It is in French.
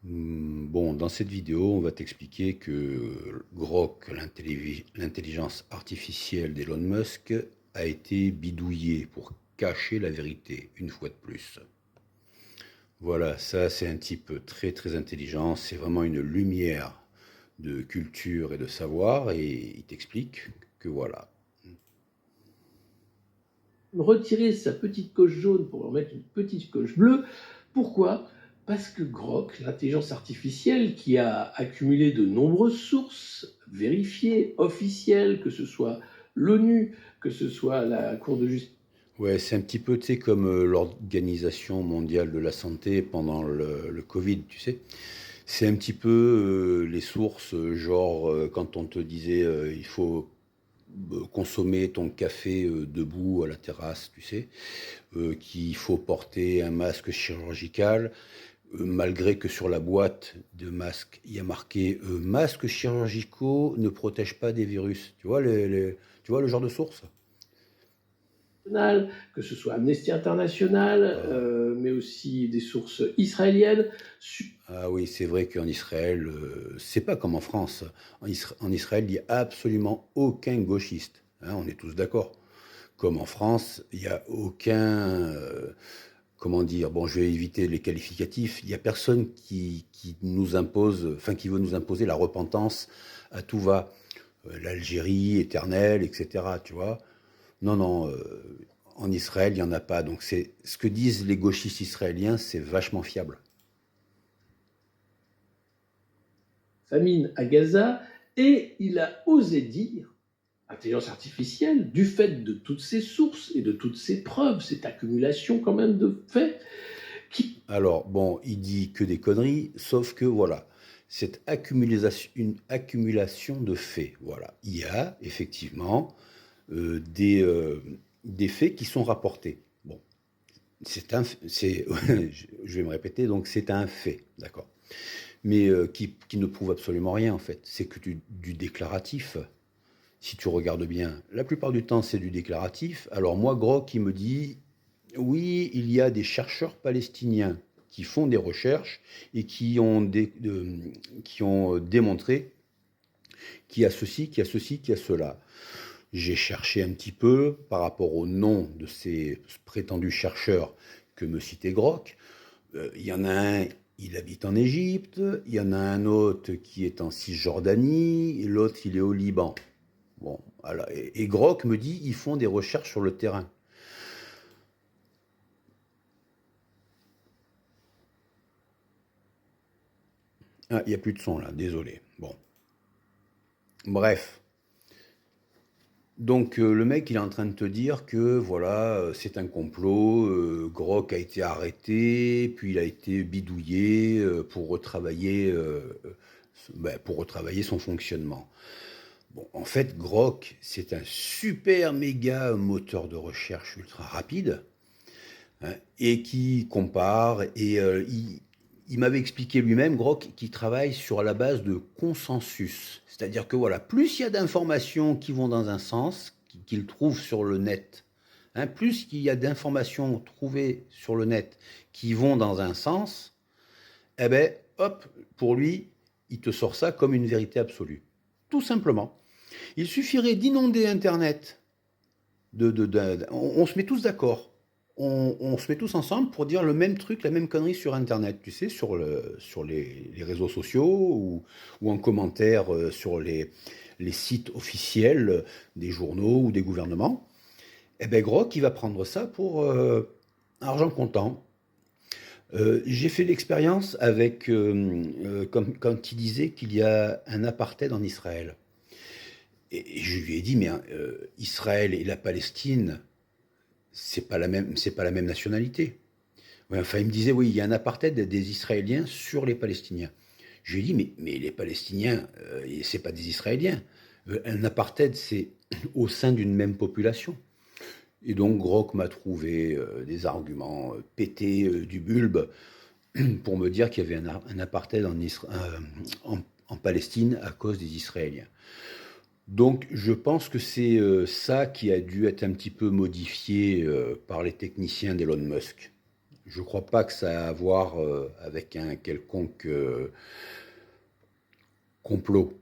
Bon, dans cette vidéo, on va t'expliquer que Grok, l'intelligence artificielle d'Elon Musk, a été bidouillée pour cacher la vérité, une fois de plus. Voilà, ça c'est un type très très intelligent, c'est vraiment une lumière de culture et de savoir, et il t'explique que voilà. Retirer sa petite coche jaune pour en mettre une petite coche bleue. Pourquoi? Parce que Grok, l'intelligence artificielle qui a accumulé de nombreuses sources vérifiées, officielles, que ce soit l'ONU, que ce soit la Cour de justice. Ouais, c'est un petit peu, tu sais, comme l'Organisation mondiale de la santé pendant le Covid, tu sais. C'est un petit peu les sources, genre quand on te disait il faut consommer ton café debout à la terrasse, tu sais, qu'il faut porter un masque chirurgical, malgré que sur la boîte de masque, il y a marqué masques chirurgicaux ne protègent pas des virus. Tu vois, tu vois le genre de source? Que ce soit Amnesty International, Ah, mais aussi des sources israéliennes. ah oui, c'est vrai qu'en Israël, c'est pas comme en France. En Israël, il n'y a absolument aucun gauchiste. Hein, on est tous d'accord. Comme en France, il n'y a aucun, comment dire, bon, je vais éviter les qualificatifs, il n'y a personne qui nous impose, enfin qui veut nous imposer la repentance à tout va. L'Algérie éternelle, etc. Tu vois? Non, non, en Israël, il n'y en a pas. Donc c'est ce que disent les gauchistes israéliens, c'est vachement fiable. Famine à Gaza, et il a osé dire, intelligence artificielle, du fait de toutes ces sources et de toutes ces preuves, cette accumulation quand même de faits, qui... Alors, bon, il dit que des conneries, sauf que voilà, cette accumulation, une accumulation de faits. Voilà, il y a effectivement euh, des, euh, des faits qui sont rapportés. Bon, c'est, je vais me répéter, donc c'est un fait, d'accord, mais qui ne prouve absolument rien en fait. C'est que du déclaratif. Si tu regardes bien, la plupart du temps c'est du déclaratif. Alors moi, Grok, il me dit, oui, il y a des chercheurs palestiniens qui font des recherches et qui ont démontré qu'il y a ceci, qu'il y a ceci, qu'il y a cela. J'ai cherché un petit peu par rapport au nom de ces prétendus chercheurs que me citait Grok. Il y en a un, il habite en Égypte, il y en a un autre qui est en Cisjordanie, et l'autre, il est au Liban. Bon, voilà. Et Grok me dit, ils font des recherches sur le terrain. Ah, il n'y a plus de son là, désolé. Bon, bref. Donc le mec, il est en train de te dire que voilà, c'est un complot, Grok a été arrêté, puis il a été bidouillé pour retravailler son fonctionnement. Bon, en fait, Grok, c'est un super méga moteur de recherche ultra rapide, hein, et qui compare, et il m'avait expliqué lui-même, Grok, qu'il travaille sur la base de consensus. C'est-à-dire que voilà, plus il y a d'informations qui vont dans un sens, qu'il trouve sur le net, hein, plus il y a d'informations trouvées sur le net qui vont dans un sens, eh ben, hop, pour lui, il te sort ça comme une vérité absolue. Tout simplement. Il suffirait d'inonder Internet on se met tous d'accord. On se met tous ensemble pour dire le même truc, la même connerie sur Internet, tu sais, sur les réseaux sociaux ou en commentaire sur les sites officiels des journaux ou des gouvernements. Eh ben Grok, il va prendre ça pour argent comptant. J'ai fait l'expérience avec, comme, quand il disait qu'il y a un apartheid en Israël. Et je lui ai dit, mais Israël et la Palestine, c'est pas la même nationalité. Ouais, enfin, il me disait, oui, il y a un apartheid des Israéliens sur les Palestiniens. Je lui ai dit, mais les Palestiniens, c'est pas des Israéliens. Un apartheid, c'est au sein d'une même population. Et donc, Grok m'a trouvé des arguments pétés du bulbe pour me dire qu'il y avait un apartheid en Palestine à cause des Israéliens. Donc, je pense que c'est ça qui a dû être un petit peu modifié par les techniciens d'Elon Musk. Je ne crois pas que ça a à voir avec un quelconque complot.